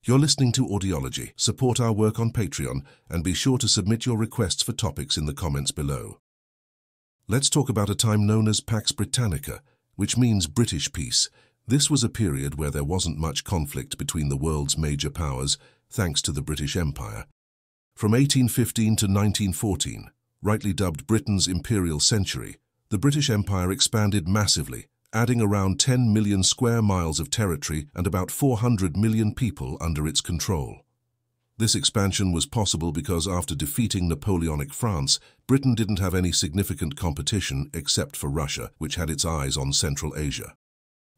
You're listening to Audiology. Support our work on Patreon and be sure to submit your requests for topics in the comments below. Let's talk about a time known as Pax Britannica, which means British peace. This was a period where there wasn't much conflict between the world's major powers, thanks to the British Empire. From 1815 to 1914, rightly dubbed Britain's imperial century, the British Empire expanded massively, adding around 10 million square miles of territory and about 400 million people under its control. This expansion was possible because after defeating Napoleonic France, Britain didn't have any significant competition except for Russia, which had its eyes on Central Asia.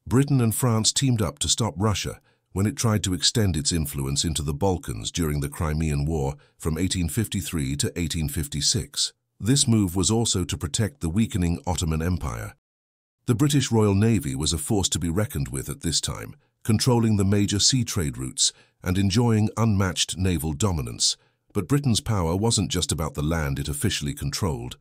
Britain and France teamed up to stop Russia when it tried to extend its influence into the Balkans during the Crimean War from 1853 to 1856. This move was also to protect the weakening Ottoman Empire. The British Royal Navy was a force to be reckoned with at this time, controlling the major sea trade routes and enjoying unmatched naval dominance. But Britain's power wasn't just about the land it officially controlled.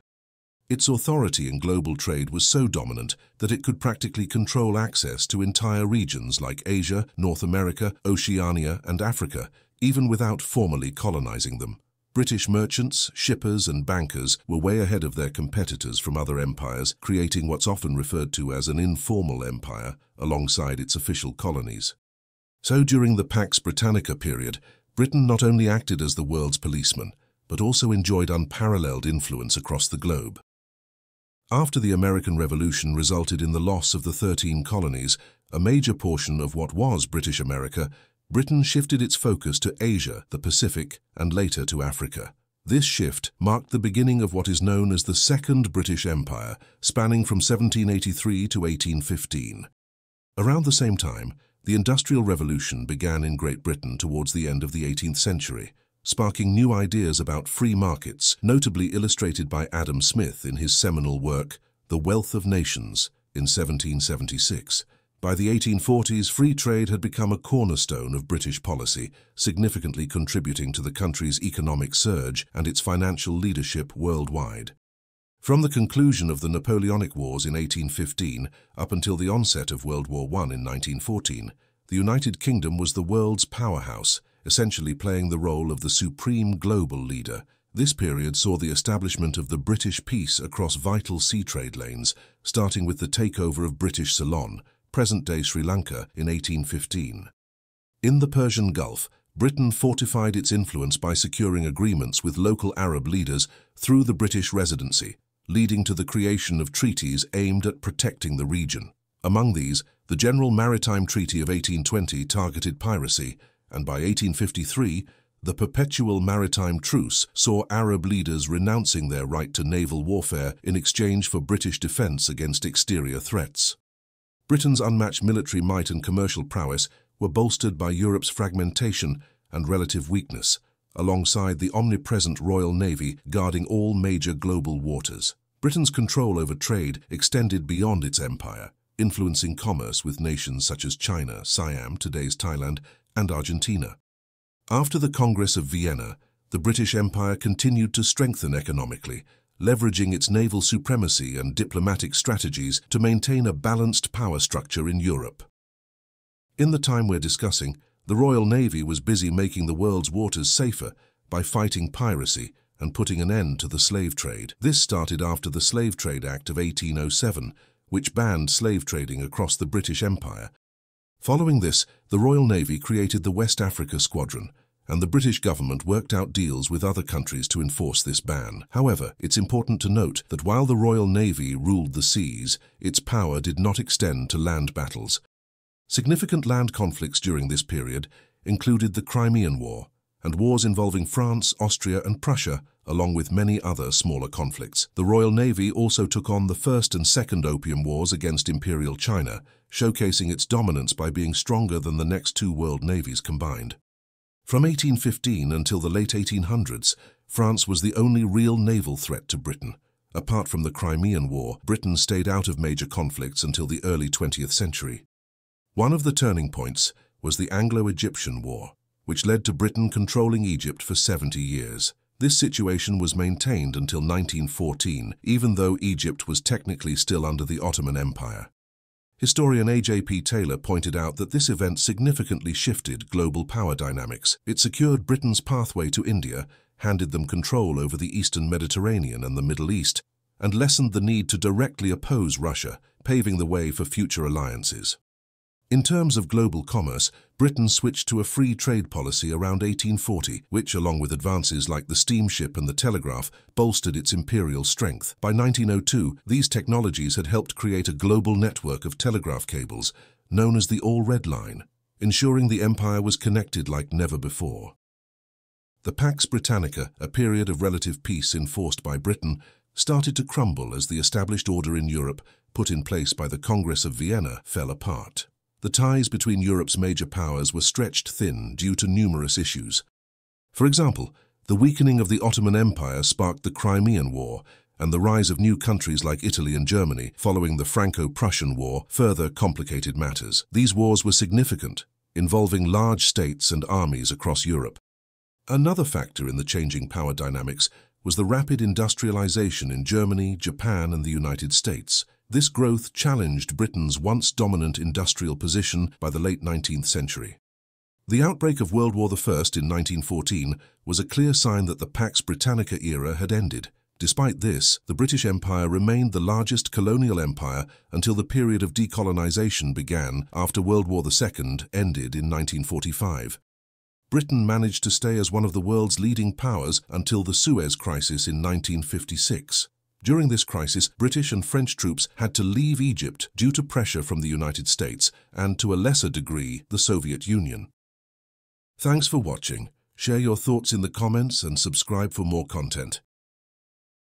Its authority in global trade was so dominant that it could practically control access to entire regions like Asia, North America, Oceania, and Africa, even without formally colonizing them. British merchants, shippers, and bankers were way ahead of their competitors from other empires, creating what's often referred to as an informal empire alongside its official colonies. So during the Pax Britannica period, Britain not only acted as the world's policeman, but also enjoyed unparalleled influence across the globe. After the American Revolution resulted in the loss of the 13 colonies, a major portion of what was British America, Britain shifted its focus to Asia, the Pacific, and later to Africa. This shift marked the beginning of what is known as the Second British Empire, spanning from 1783 to 1815. Around the same time, the Industrial Revolution began in Great Britain towards the end of the 18th century, sparking new ideas about free markets, notably illustrated by Adam Smith in his seminal work, The Wealth of Nations, in 1776. By the 1840s, free trade had become a cornerstone of British policy, significantly contributing to the country's economic surge and its financial leadership worldwide. From the conclusion of the Napoleonic Wars in 1815 up until the onset of World War I in 1914, the United Kingdom was the world's powerhouse, essentially playing the role of the supreme global leader. This period saw the establishment of the British peace across vital sea trade lanes, starting with the takeover of British Ceylon, present-day Sri Lanka, in 1815. In the Persian Gulf, Britain fortified its influence by securing agreements with local Arab leaders through the British Residency, leading to the creation of treaties aimed at protecting the region. Among these, the General Maritime Treaty of 1820 targeted piracy, and by 1853, the Perpetual Maritime Truce saw Arab leaders renouncing their right to naval warfare in exchange for British defense against exterior threats. Britain's unmatched military might and commercial prowess were bolstered by Europe's fragmentation and relative weakness, alongside the omnipresent Royal Navy guarding all major global waters. Britain's control over trade extended beyond its empire, influencing commerce with nations such as China, Siam, today's Thailand, and Argentina. After the Congress of Vienna, the British Empire continued to strengthen economically, leveraging its naval supremacy and diplomatic strategies to maintain a balanced power structure in Europe. In the time we're discussing, the Royal Navy was busy making the world's waters safer by fighting piracy and putting an end to the slave trade. This started after the Slave Trade Act of 1807, which banned slave trading across the British Empire. Following this, the Royal Navy created the West Africa Squadron, and the British government worked out deals with other countries to enforce this ban. However, it's important to note that while the Royal Navy ruled the seas, its power did not extend to land battles. Significant land conflicts during this period included the Crimean War and wars involving France, Austria, and Prussia, along with many other smaller conflicts. The Royal Navy also took on the First and Second Opium Wars against Imperial China, showcasing its dominance by being stronger than the next two world navies combined. From 1815 until the late 1800s, France was the only real naval threat to Britain. Apart from the Crimean War, Britain stayed out of major conflicts until the early 20th century. One of the turning points was the Anglo-Egyptian War, which led to Britain controlling Egypt for 70 years. This situation was maintained until 1914, even though Egypt was technically still under the Ottoman Empire. Historian A.J.P. Taylor pointed out that this event significantly shifted global power dynamics. It secured Britain's pathway to India, handed them control over the eastern Mediterranean and the Middle East, and lessened the need to directly oppose Russia, paving the way for future alliances. In terms of global commerce, Britain switched to a free trade policy around 1840, which, along with advances like the steamship and the telegraph, bolstered its imperial strength. By 1902, these technologies had helped create a global network of telegraph cables, known as the All Red Line, ensuring the empire was connected like never before. The Pax Britannica, a period of relative peace enforced by Britain, started to crumble as the established order in Europe, put in place by the Congress of Vienna, fell apart. The ties between Europe's major powers were stretched thin due to numerous issues. For example, the weakening of the Ottoman Empire sparked the Crimean War, and the rise of new countries like Italy and Germany following the Franco-Prussian War further complicated matters. These wars were significant, involving large states and armies across Europe. Another factor in the changing power dynamics was the rapid industrialization in Germany, Japan, and the United States. This growth challenged Britain's once dominant industrial position by the late 19th century. The outbreak of World War I in 1914 was a clear sign that the Pax Britannica era had ended. Despite this, the British Empire remained the largest colonial empire until the period of decolonization began after World War II ended in 1945. Britain managed to stay as one of the world's leading powers until the Suez Crisis in 1956. During this crisis, British and French troops had to leave Egypt due to pressure from the United States and, to a lesser degree, the Soviet Union. Thanks for watching. Share your thoughts in the comments and subscribe for more content.